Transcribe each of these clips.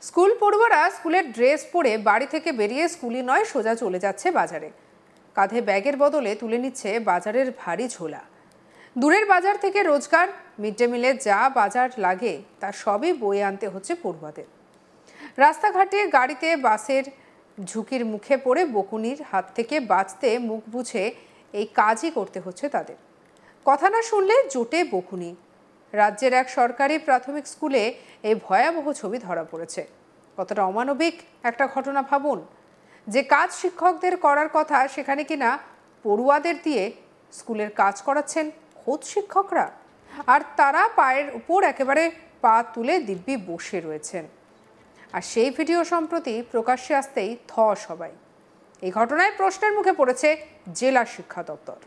School পড়ুয়ারা স্কুলের dress পরে বাড়ি থেকে বেরিয়ে স্কুলই নয় সোজা চলে যাচ্ছে বাজারে। কাঁধে ব্যাগের বদলে তুলে নিচ্ছে বাজারের ভারী ঝোলা। দূরের বাজার থেকে রোজগার, মিড ডে মিলে যা বাজার লাগে তা সবই বয়ে আনতে হচ্ছে পড়ুয়াদের। রাস্তাঘাটে, গাড়িতে, বাসের ঝুঁকির মুখে পড়ে বকুনির হাত থেকে বাঁচতে মুখ বুঝে এই কাজই করতে হচ্ছে তাদের। কথা না শুনলে জোটে বকুনি। রাজ্যের এক সরকারি প্রাথমিক স্কুলে এই ভয়াবহ ছবি ধরা পড়েছে। কতটা অমানবিক একটা ঘটনা ভাবুন। যে কাজ শিক্ষকদের করার কথা সেখানে কিনা পড়ুয়াদের দিয়ে স্কুলের কাজ করাচ্ছেন খোদ শিক্ষকরা, আর তারা পায়ের উপর একেবারে পা তুলে দিব্যি বসে রয়েছেন। আর সেই ভিডিও সম্প্রতি প্রকাশ্যে আসতেই থ সবাই। এই ঘটনায় প্রশ্নের মুখে পড়েছে জেলা শিক্ষা দপ্তর।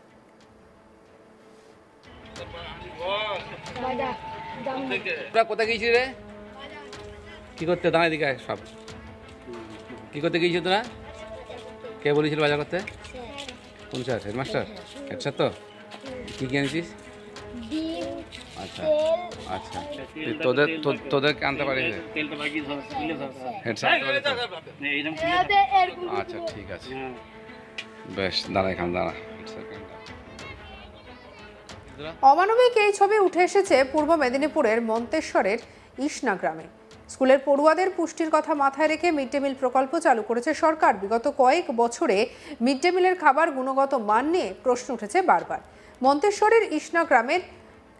কোথায় গিয়েছিস রে? কি করতে? দাঁড়ায় দিকে সব কি করতে গিয়েছিস তোরা? কে বলেছিল বাজার করতে? কোন স্যার? হেডমাস্টার? হেড স্যার তো? কি কি এনেছিস? আচ্ছা আচ্ছা, তোদের আনতে পারিস? Head sir? আচ্ছা ঠিক আছে, বেশ, দাঁড়া এখানে দাঁড়া। অমানবিক এই ছবি উঠে এসেছে পূর্ব মেদিনীপুরের মন্তেশ্বরের ইসনা গ্রামে। স্কুলের পড়ুয়াদের পুষ্টির কথা মাথায় রেখে মিড ডে মিল প্রকল্প চালু করেছে সরকার। বিগত কয়েক বছরে মিড ডে মিলের খাবার গুণগত মান নিয়ে প্রশ্ন উঠেছে বারবার। মন্তেশ্বরের ইসনা গ্রামের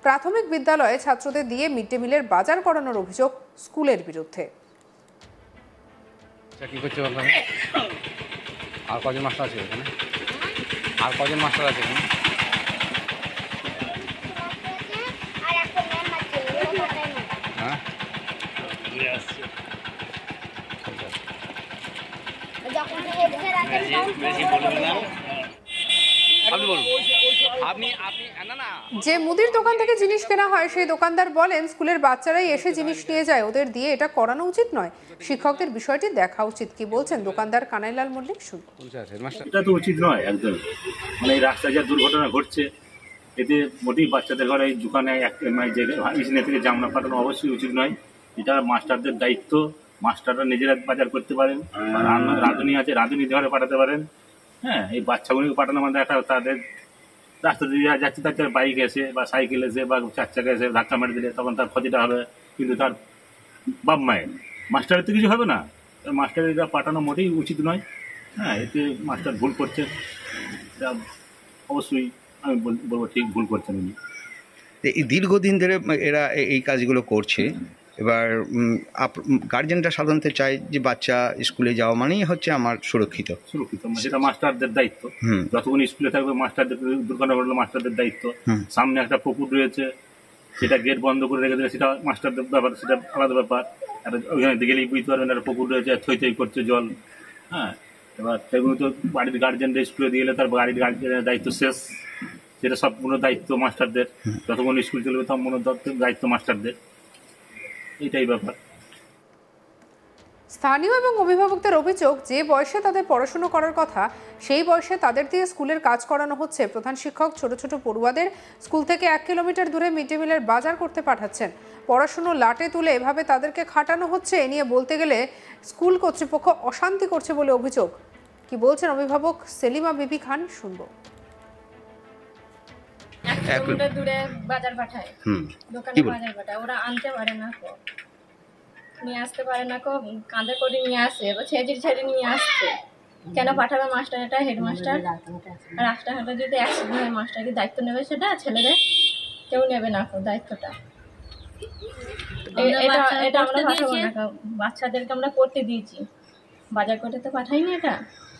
প্রাথমিক বিদ্যালয়ে ছাত্রদের দিয়ে মিড ডে মিলের বাজার করানোর অভিযোগ স্কুলের বিরুদ্ধে। আর কজন মাস্টার আছে এখানে? আর কজন মাস্টার আছে এখানে? হ্যাঁ, যে মুদির দোকান থেকে জিনিস কেনা হয় সেই দোকানদার বলেন স্কুলের বাচ্চারাই এসে জিনিস নিয়ে যায়, ওদের দিয়ে এটা করানো উচিত নয়। শিক্ষকদের বিষয়টি দেখা উচিত। কি বলছেন দোকানদার কানাইলাল মল্লিক? শুনুন। এটা তো উচিত নয় একদম। মানে এই রাস্তায় যা দুর্ঘটনা ঘটছে, এতে মোটেই বাচ্চাদের ঘরে এই দোকানে ইসনে থেকে জামনা পাঠানো অবশ্যই উচিত নয়। এটা মাস্টারদের দায়িত্ব। মাস্টাররা নিজেরা বাজার করতে পারেন, রাঁধুনি আছে, রাঁধুনি ঘরে পাঠাতে পারেন। হ্যাঁ, এই বাচ্চাগুলিকে পাঠানো মানে একটা তাদের রাস্তা দিয়ে যাচ্ছে, তার বাইক এসে বা সাইকেল এসে বা চার চাকা এসে ধাক্কা মারি দিলে তখন তার ক্ষতিটা হবে, কিন্তু তার বাপ মায়ের, মাস্টারের তো কিছু হবে না। মাস্টারেরা পাঠানো মোটেই উচিত নয়। হ্যাঁ, এতে মাস্টার ভুল করছে, এটা অবশ্যই আমি বলবো ঠিক ভুল করছেন উনি। এই দীর্ঘদিন ধরে এরা এই কাজগুলো করছে। এবার গার্জেনরা সাধারণত চায় যে বাচ্চা স্কুলে যাওয়া মানেই হচ্ছে আমার সুরক্ষিত। সেটা মাস্টারদের দায়িত্ব। যতক্ষণ স্কুলে থাকবে মাস্টারদের, দুর্ঘটনা ঘটলে মাস্টারদের দায়িত্ব। সামনে একটা পুকুর রয়েছে, সেটা গেট বন্ধ করে রেখে দেবে, সেটা মাস্টারদের ব্যাপার, সেটা আলাদা ব্যাপার। আর ওইখানে গেলেই বুঝতে পারবেন একটা পুকুর রয়েছে, থই থই করছে জল। হ্যাঁ, এবার সেগুলো তো বাড়ির গার্জেনরা স্কুলে দিয়ে গেলে তার বাড়ির গার্জেনের দায়িত্ব শেষ। সেটা সম্পূর্ণ দায়িত্ব মাস্টারদের। যতক্ষণ স্কুল চলবে সম্পূর্ণ দায়িত্ব মাস্টারদের। এটাই ব্যাপার। স্থানীয় এবং অভিভাবকদের অভিযোগ, যে বয়সে তাদের পড়াশুনো করার কথা সেই বয়সে তাদের দিয়ে স্কুলের কাজ করানো হচ্ছে। প্রধান শিক্ষক ছোট ছোট পড়ুয়াদের স্কুল থেকে 1 কিলোমিটার দূরে মিড ডে মিলের বাজার করতে পাঠাচ্ছেন। পড়াশুনো লাটে তুলে এভাবে তাদেরকে খাটানো হচ্ছে। এ নিয়ে বলতে গেলে স্কুল কর্তৃপক্ষ অশান্তি করছে বলে অভিযোগ। কি বলছেন অভিভাবক সেলিমা বিবি খান? শুনবো। 1 কিলোমিটার দূরে বাজার পাঠায়, দোকানে বাজার পাঠায়, ওরা আনতে পারে না, নিয়ে আসতে পারে না, কাঁধে করে নিয়ে আসে, ছেড়ে নিয়ে আসছে। কেন পাঠাবে মাস্টার? এটা হেডমাস্টার। রাস্তাঘাটে যদি অ্যাক্সিডেন্ট হয় মাস্টার কি দায়িত্ব নেবে? সেটা ছেলেদের কেউ নেবে না দায়িত্বটা। এটা আমরা পাঠাবো না, বাচ্চাদেরকে আমরা করতে দিয়েছি, বাজার করতে তো পাঠাই না। এটা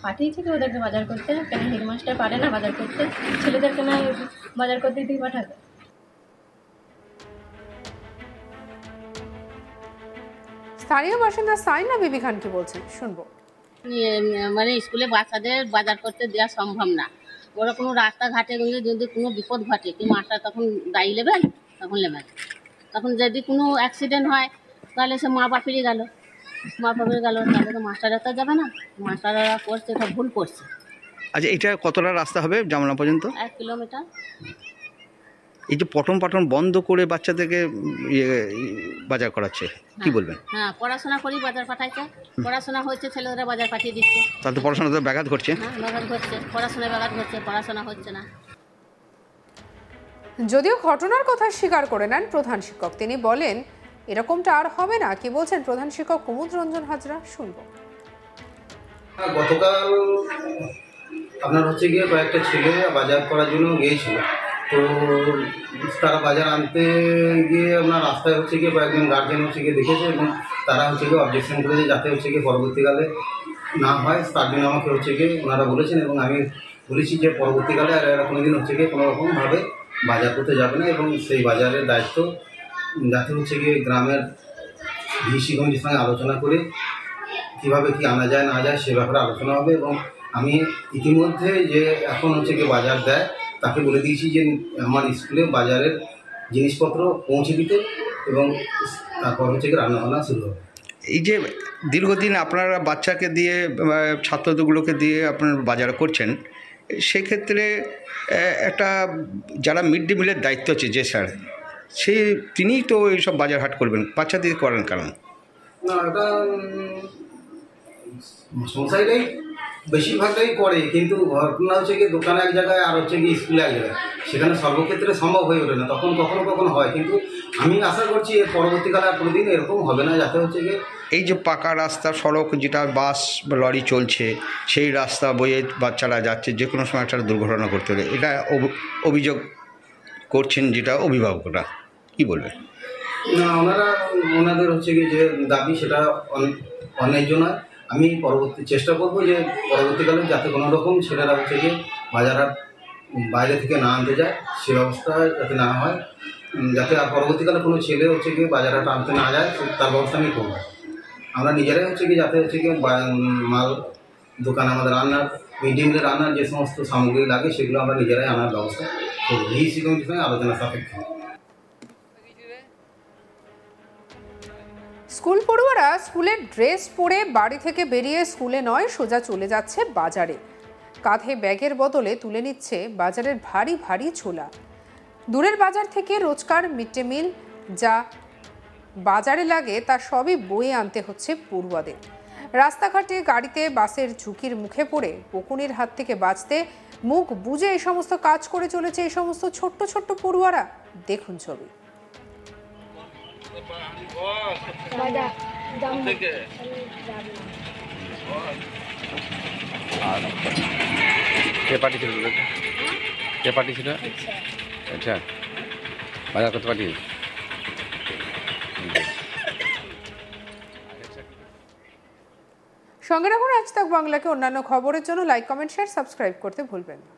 পাঠিয়েছি কি ওদেরকে বাজার করতে? কেন হেডমাস্টার পারে না বাজার করতে? ছেলেদেরকে না বাজার করতে দিয়ে পাঠাবে? স্থানীয় বাসিন্দা সাইনা বিবি খান কি বলছেন? শুনবো। মানে স্কুলে বাচ্চাদের বাজার করতে দেওয়া সম্ভব না। ওরা কোনো রাস্তাঘাটে যদি কোনো বিপদ ঘটে, কি মাস্টার তখন দায়ী নেবেন? তখন নেবেন। তখন যদি কোনো অ্যাক্সিডেন্ট হয় তাহলে সে মা বাপেরই গেল, তাহলে তো মাস্টাররা তো যাবে না। মাস্টাররা করছে, এটা ভুল করছে। আচ্ছা, এটা কতটা রাস্তা হবে জামনা পর্যন্ত? 1 কিলোমিটার। এই যে পঠন পাঠন বন্ধ করে বাচ্চাদেরকে বাজার করাচ্ছে, কি বলবেন? হ্যাঁ, পড়াশোনা করেই বাজার পাঠাইছে। পড়াশোনা হচ্ছে, ছেলেরা বাজার পাঠিয়ে দিচ্ছে। তাতে পড়াশোনাতে ব্যাঘাত ঘটছে। হ্যাঁ, ব্যাঘাত ঘটছে, পড়াশোনায় ব্যাঘাত ঘটছে, পড়াশোনা হচ্ছে না। যদিও ঘটনার কথা স্বীকার করে নেন প্রধান শিক্ষক, তিনি বলেন এরকমটা আর হবে না। কি বলছেন প্রধান শিক্ষক কুমুদ রঞ্জন হাজরা, শুনবো। গতকাল আপনার হচ্ছে গিয়ে কয়েকটা ছেলে বাজার করার জন্য গিয়েছিল, তো তারা বাজার আনতে গিয়ে আপনার রাস্তায় হচ্ছে গিয়ে কয়েকজন গার্জেন হচ্ছে গিয়ে দেখেছে এবং তারা হচ্ছে গিয়ে অবজেকশন করেছে যাতে হচ্ছে গিয়ে পরবর্তীকালে না হয়, তার জন্য আমাকে হচ্ছে গিয়ে ওনারা বলেছেন এবং আমি বলেছি যে পরবর্তীকালে আর এরা কোনোদিন হচ্ছে গিয়ে কোনোরকমভাবে বাজার করতে যাবে না এবং সেই বাজারের দায়িত্ব যাতে হচ্ছে গিয়ে গ্রামের ভিসি কমিটির সঙ্গে আলোচনা করে কীভাবে কী আনা যায় না যায় সে ব্যাপারে আলোচনা হবে। এবং আমি ইতিমধ্যে যে এখন হচ্ছে গিয়ে বাজার দেয় তাকে বলে দিয়েছি যে আমার স্কুলে বাজারের জিনিসপত্র পৌঁছে দিতে এবং তারপর হচ্ছে গিয়ে রান্নাবান্না শুরু হবে। এই যে দীর্ঘদিন আপনারা বাচ্চাকে দিয়ে ছাত্রগুলোকে দিয়ে আপনারা বাজার করছেন, সেক্ষেত্রে একটা যারা মিড ডে মিলের দায়িত্ব আছে যে স্যার, তিনিই তো এইসব বাজার হাট করবেন, বাচ্চাদের করেন কারণ না, এটা সংসারটাই বেশিরভাগটাই করে, কিন্তু ঘটনা হচ্ছে কি দোকানে এক জায়গায় আর হচ্ছে কি স্কুলে এক জায়গায়, সেখানে সর্বক্ষেত্রে সম্ভব হয়ে ওঠে না, তখন কখনো কখনো হয়। কিন্তু আমি আশা করছি এর পরবর্তীকালে আর কোনোদিন এরকম হবে না, যাতে হচ্ছে কি এই যে পাকা রাস্তা সড়ক যেটা বাস লরি চলছে সেই রাস্তা বয়ে বাচ্চারা যাচ্ছে, যে কোনো সময় একটা দুর্ঘটনা করতে হলে, এটা অভিযোগ করছেন যেটা অভিভাবকরা, কি বলবেন? না, ওনাদের হচ্ছে কি যে দাবি সেটা অন্যায্য নয়। আমি চেষ্টা করব যে পরবর্তীকালে যাতে কোনো রকম ছেলেরা হচ্ছে গিয়ে বাজার হাট বাইরে থেকে না আনতে যায়, সে ব্যবস্থা যাতে না হয়, যাতে আর পরবর্তীকালে কোনো ছেলে হচ্ছে গিয়ে বাজার হাট আনতে না যায় তার ব্যবস্থা আমি করবো। আমরা নিজেরাই হচ্ছে কি যাতে হচ্ছে গিয়ে মাল দোকানে আমাদের রান্নার মিড ডে মিলের রান্নার যে সমস্ত সামগ্রী লাগে সেগুলো আমরা নিজেরাই আনার ব্যবস্থা করবো, ভিসি কমিটির সঙ্গে আলোচনা সাপেক্ষে। স্কুল পড়ুয়ারা স্কুলের ড্রেস পরে বাড়ি থেকে বেরিয়ে স্কুলে নয় সোজা চলে যাচ্ছে বাজারে। কাঁধে ব্যাগের বদলে তুলে নিচ্ছে বাজারের ভারী ভারী ছোলা। দূরের বাজার থেকে রোজকার মিড ডে মিল যা বাজারে লাগে তা সবই বয়ে আনতে হচ্ছে পড়ুয়াদের। রাস্তাঘাটে গাড়িতে বাসের ঝুঁকির মুখে পড়ে বকুনির হাত থেকে বাঁচতে মুখ বুজে এই সমস্ত কাজ করে চলেছে এই সমস্ত ছোট্ট ছোট্ট পড়ুয়ারা। দেখুন ছবি। কে পাঠিয়েছিল? কে পাঠিয়েছিল? আচ্ছা, বাজার করতে পাঠিয়েছি। সঙ্গে রাখুন আজ তাক বাংলাকে। অন্যান্য খবরের জন্য লাইক, কমেন্ট, শেয়ার, সাবস্ক্রাইব করতে ভুলবেন না।